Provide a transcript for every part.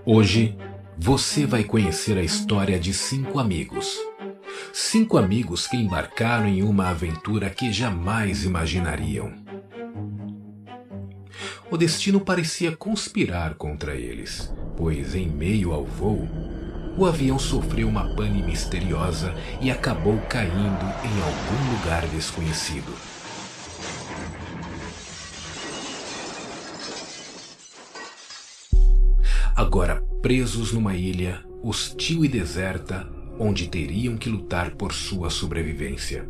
Hoje, você vai conhecer a história de 5 amigos. 5 amigos que embarcaram em uma aventura que jamais imaginariam. O destino parecia conspirar contra eles, pois em meio ao voo, o avião sofreu uma pane misteriosa e acabou caindo em algum lugar desconhecido. Agora presos numa ilha hostil e deserta, onde teriam que lutar por sua sobrevivência.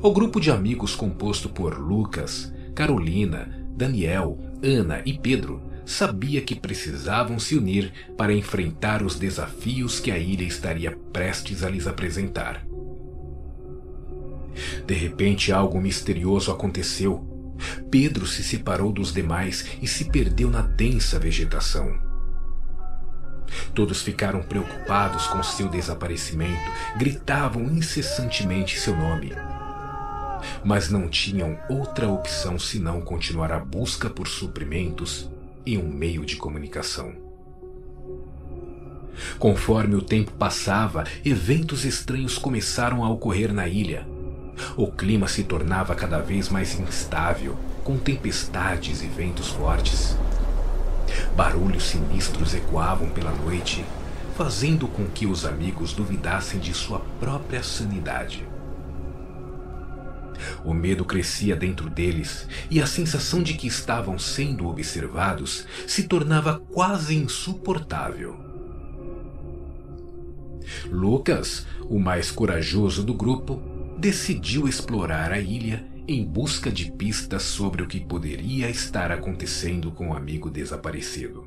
O grupo de amigos composto por Lucas, Carolina, Daniel, Ana e Pedro sabia que precisavam se unir para enfrentar os desafios que a ilha estaria prestes a lhes apresentar. De repente, algo misterioso aconteceu. Pedro se separou dos demais e se perdeu na densa vegetação. Todos ficaram preocupados com seu desaparecimento, gritavam incessantemente seu nome. Mas não tinham outra opção senão continuar a busca por suprimentos e um meio de comunicação. Conforme o tempo passava, eventos estranhos começaram a ocorrer na ilha. O clima se tornava cada vez mais instável, com tempestades e ventos fortes. Barulhos sinistros ecoavam pela noite, fazendo com que os amigos duvidassem de sua própria sanidade. O medo crescia dentro deles e a sensação de que estavam sendo observados se tornava quase insuportável. Lucas, o mais corajoso do grupo, decidiu explorar a ilha em busca de pistas sobre o que poderia estar acontecendo com o amigo desaparecido.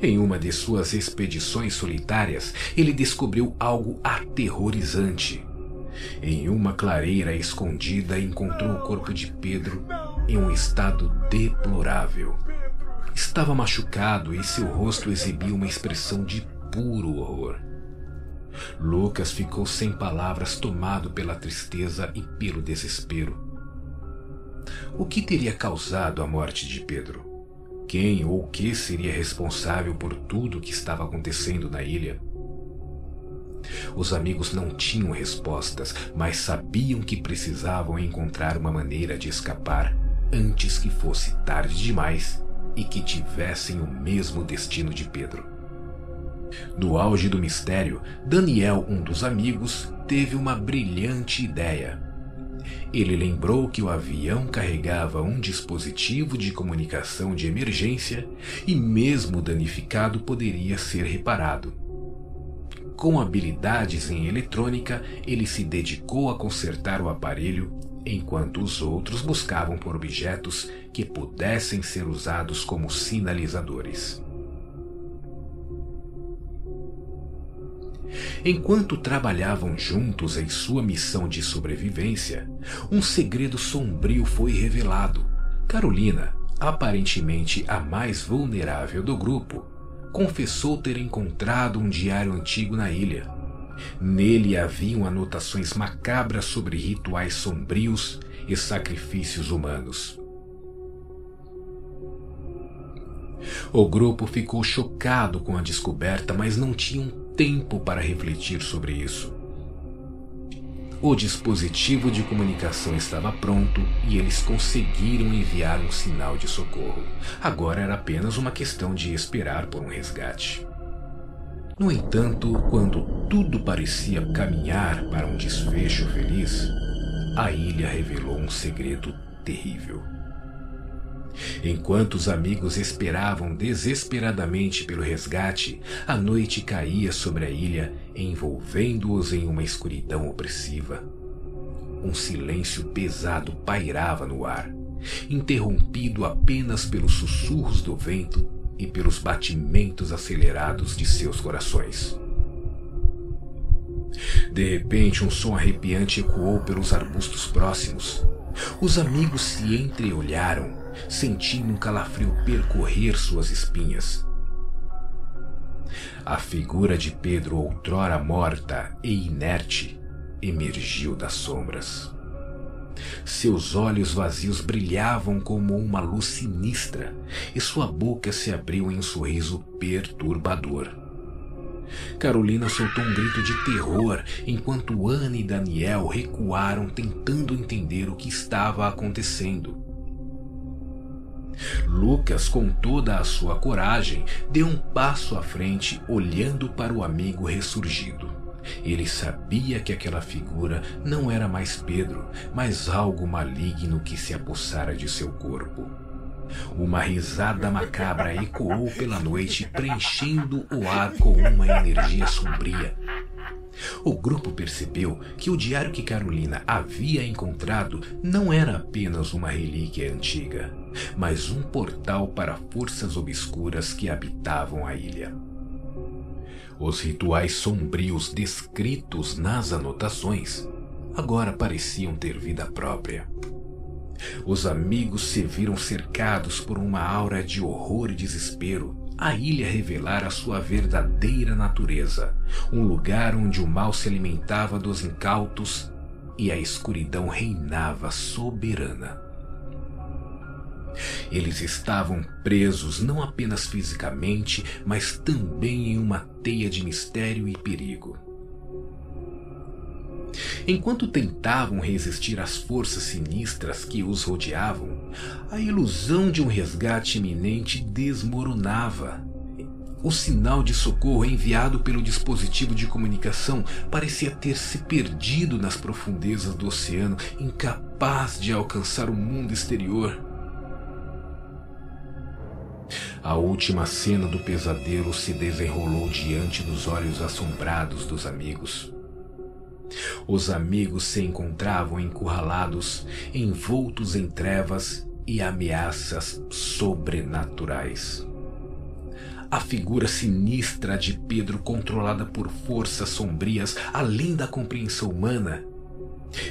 Em uma de suas expedições solitárias, ele descobriu algo aterrorizante. Em uma clareira escondida, encontrou o corpo de Pedro em um estado deplorável. Estava machucado e seu rosto exibia uma expressão de puro horror. Lucas ficou sem palavras, tomado pela tristeza e pelo desespero. O que teria causado a morte de Pedro? Quem ou o que seria responsável por tudo o que estava acontecendo na ilha? Os amigos não tinham respostas, mas sabiam que precisavam encontrar uma maneira de escapar antes que fosse tarde demais e que tivessem o mesmo destino de Pedro. No auge do mistério, Daniel, um dos amigos, teve uma brilhante ideia. Ele lembrou que o avião carregava um dispositivo de comunicação de emergência e, mesmo danificado, poderia ser reparado. Com habilidades em eletrônica, ele se dedicou a consertar o aparelho, enquanto os outros buscavam por objetos que pudessem ser usados como sinalizadores. Enquanto trabalhavam juntos em sua missão de sobrevivência, um segredo sombrio foi revelado. Carolina, aparentemente a mais vulnerável do grupo, confessou ter encontrado um diário antigo na ilha. Nele haviam anotações macabras sobre rituais sombrios e sacrifícios humanos. O grupo ficou chocado com a descoberta, mas não tinham tempo para refletir sobre isso. O dispositivo de comunicação estava pronto e eles conseguiram enviar um sinal de socorro. Agora era apenas uma questão de esperar por um resgate. No entanto, quando tudo parecia caminhar para um desfecho feliz, a ilha revelou um segredo terrível. Enquanto os amigos esperavam desesperadamente pelo resgate, a noite caía sobre a ilha, envolvendo-os em uma escuridão opressiva. Um silêncio pesado pairava no ar, interrompido apenas pelos sussurros do vento e pelos batimentos acelerados de seus corações. De repente, um som arrepiante ecoou pelos arbustos próximos. Os amigos se entreolharam, sentindo um calafrio percorrer suas espinhas. A figura de Pedro, outrora morta e inerte, emergiu das sombras. Seus olhos vazios brilhavam como uma luz sinistra e sua boca se abriu em um sorriso perturbador. Carolina soltou um grito de terror enquanto Ana e Daniel recuaram tentando entender o que estava acontecendo. Lucas, com toda a sua coragem, deu um passo à frente olhando para o amigo ressurgido. Ele sabia que aquela figura não era mais Pedro, mas algo maligno que se apossara de seu corpo. Uma risada macabra ecoou pela noite, preenchendo o ar com uma energia sombria. O grupo percebeu que o diário que Carolina havia encontrado não era apenas uma relíquia antiga, mas um portal para forças obscuras que habitavam a ilha. Os rituais sombrios descritos nas anotações agora pareciam ter vida própria. Os amigos se viram cercados por uma aura de horror e desespero. A ilha revelara sua verdadeira natureza, um lugar onde o mal se alimentava dos incautos e a escuridão reinava soberana. Eles estavam presos não apenas fisicamente, mas também em uma teia de mistério e perigo. Enquanto tentavam resistir às forças sinistras que os rodeavam, a ilusão de um resgate iminente desmoronava. O sinal de socorro enviado pelo dispositivo de comunicação parecia ter se perdido nas profundezas do oceano, incapaz de alcançar o mundo exterior. A última cena do pesadelo se desenrolou diante dos olhos assombrados dos amigos. Os amigos se encontravam encurralados, envoltos em trevas e ameaças sobrenaturais. A figura sinistra de Pedro, controlada por forças sombrias além da compreensão humana,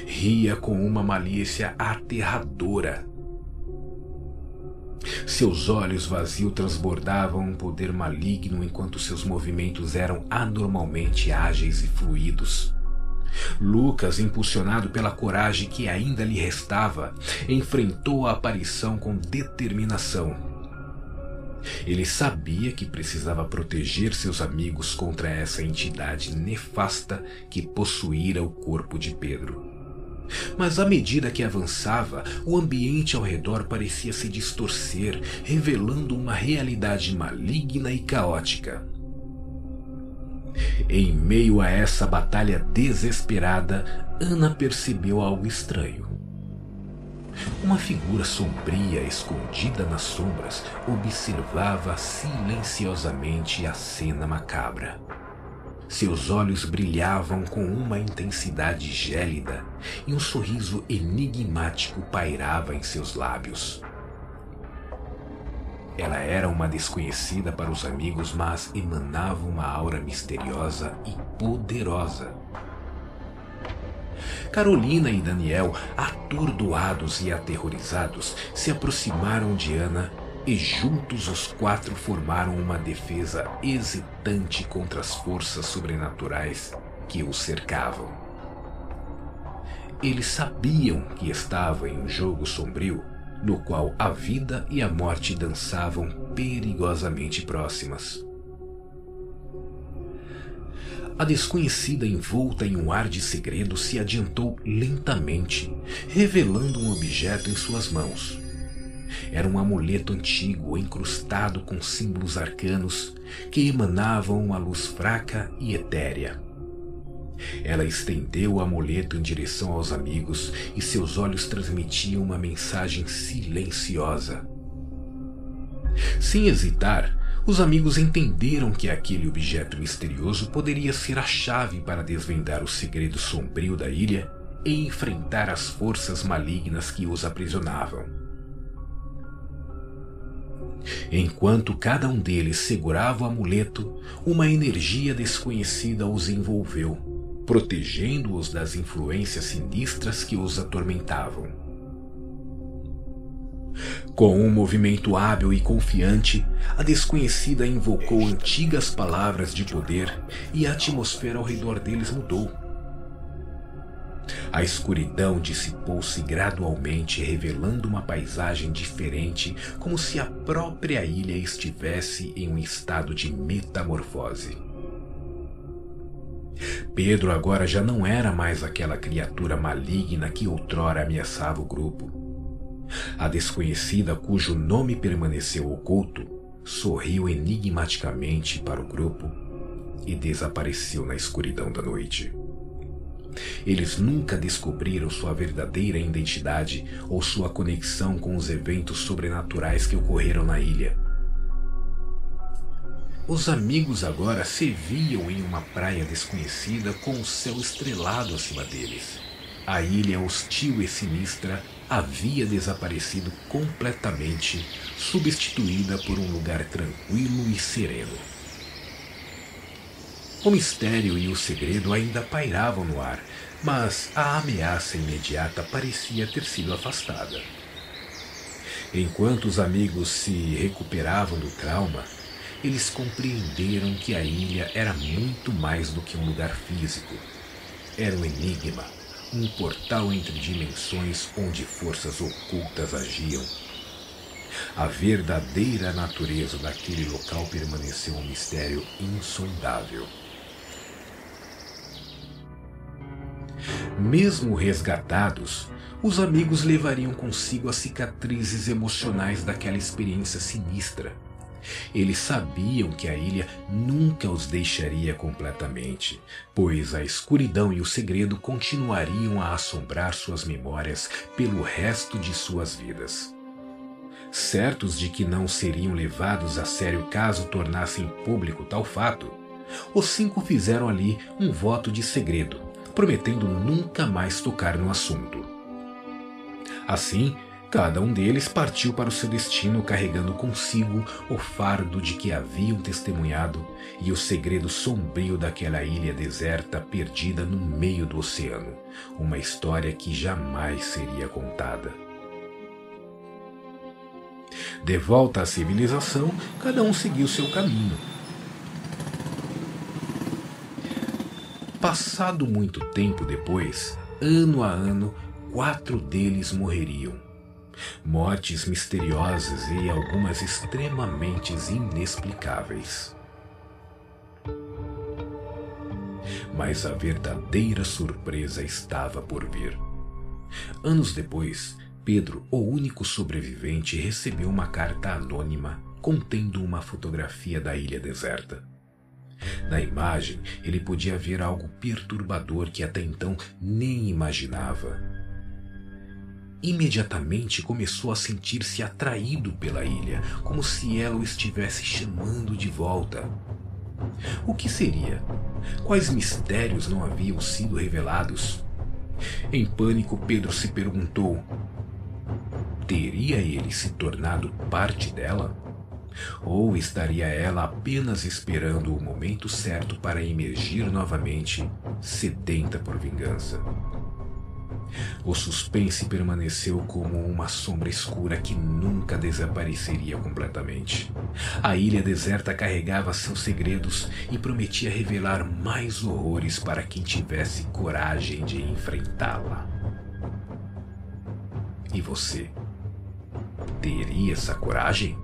ria com uma malícia aterradora. Seus olhos vazios transbordavam um poder maligno enquanto seus movimentos eram anormalmente ágeis e fluidos. Lucas, impulsionado pela coragem que ainda lhe restava, enfrentou a aparição com determinação. Ele sabia que precisava proteger seus amigos contra essa entidade nefasta que possuíra o corpo de Pedro. Mas à medida que avançava, o ambiente ao redor parecia se distorcer, revelando uma realidade maligna e caótica. Em meio a essa batalha desesperada, Ana percebeu algo estranho. Uma figura sombria, escondida nas sombras, observava silenciosamente a cena macabra. Seus olhos brilhavam com uma intensidade gélida e um sorriso enigmático pairava em seus lábios. Ela era uma desconhecida para os amigos, mas emanava uma aura misteriosa e poderosa. Carolina e Daniel, atordoados e aterrorizados, se aproximaram de Ana e juntos os quatro formaram uma defesa hesitante contra as forças sobrenaturais que os cercavam. Eles sabiam que estavam em um jogo sombrio, no qual a vida e a morte dançavam perigosamente próximas. A desconhecida, envolta em um ar de segredo, se adiantou lentamente, revelando um objeto em suas mãos. Era um amuleto antigo, encrustado com símbolos arcanos que emanavam uma luz fraca e etérea. Ela estendeu o amuleto em direção aos amigos e seus olhos transmitiam uma mensagem silenciosa. Sem hesitar, os amigos entenderam que aquele objeto misterioso poderia ser a chave para desvendar o segredo sombrio da ilha e enfrentar as forças malignas que os aprisionavam. Enquanto cada um deles segurava o amuleto, uma energia desconhecida os envolveu, protegendo-os das influências sinistras que os atormentavam. Com um movimento hábil e confiante, a desconhecida invocou antigas palavras de poder e a atmosfera ao redor deles mudou. A A escuridão dissipou-se gradualmente, revelando uma paisagem diferente, como se a própria ilha estivesse em um estado de metamorfose. Pedro agora já não era mais aquela criatura maligna que outrora ameaçava o grupo. A desconhecida, cujo nome permaneceu oculto, sorriu enigmaticamente para o grupo e desapareceu na escuridão da noite. Eles nunca descobriram sua verdadeira identidade ou sua conexão com os eventos sobrenaturais que ocorreram na ilha. Os amigos agora se viam em uma praia desconhecida com o céu estrelado acima deles. A ilha hostil e sinistra havia desaparecido completamente, substituída por um lugar tranquilo e sereno. O mistério e o segredo ainda pairavam no ar, mas a ameaça imediata parecia ter sido afastada. Enquanto os amigos se recuperavam do trauma, eles compreenderam que a ilha era muito mais do que um lugar físico. Era um enigma, um portal entre dimensões onde forças ocultas agiam. A verdadeira natureza daquele local permaneceu um mistério insondável. Mesmo resgatados, os amigos levariam consigo as cicatrizes emocionais daquela experiência sinistra. Eles sabiam que a ilha nunca os deixaria completamente, pois a escuridão e o segredo continuariam a assombrar suas memórias pelo resto de suas vidas. Certos de que não seriam levados a sério caso tornassem público tal fato, os 5 fizeram ali um voto de segredo, prometendo nunca mais tocar no assunto. Assim, cada um deles partiu para o seu destino carregando consigo o fardo de que haviam testemunhado e o segredo sombrio daquela ilha deserta perdida no meio do oceano, uma história que jamais seria contada. De volta à civilização, cada um seguiu seu caminho. Passado muito tempo depois, ano a ano, 4 deles morreriam. Mortes misteriosas e algumas extremamente inexplicáveis. Mas a verdadeira surpresa estava por vir. Anos depois, Pedro, o único sobrevivente, recebeu uma carta anônima contendo uma fotografia da ilha deserta. Na imagem, ele podia ver algo perturbador que até então nem imaginava. Imediatamente começou a sentir-se atraído pela ilha, como se ela o estivesse chamando de volta. O que seria? Quais mistérios não haviam sido revelados? Em pânico, Pedro se perguntou: teria ele se tornado parte dela? Ou estaria ela apenas esperando o momento certo para emergir novamente, sedenta por vingança? O suspense permaneceu como uma sombra escura que nunca desapareceria completamente. A ilha deserta carregava seus segredos e prometia revelar mais horrores para quem tivesse coragem de enfrentá-la. E você, teria essa coragem?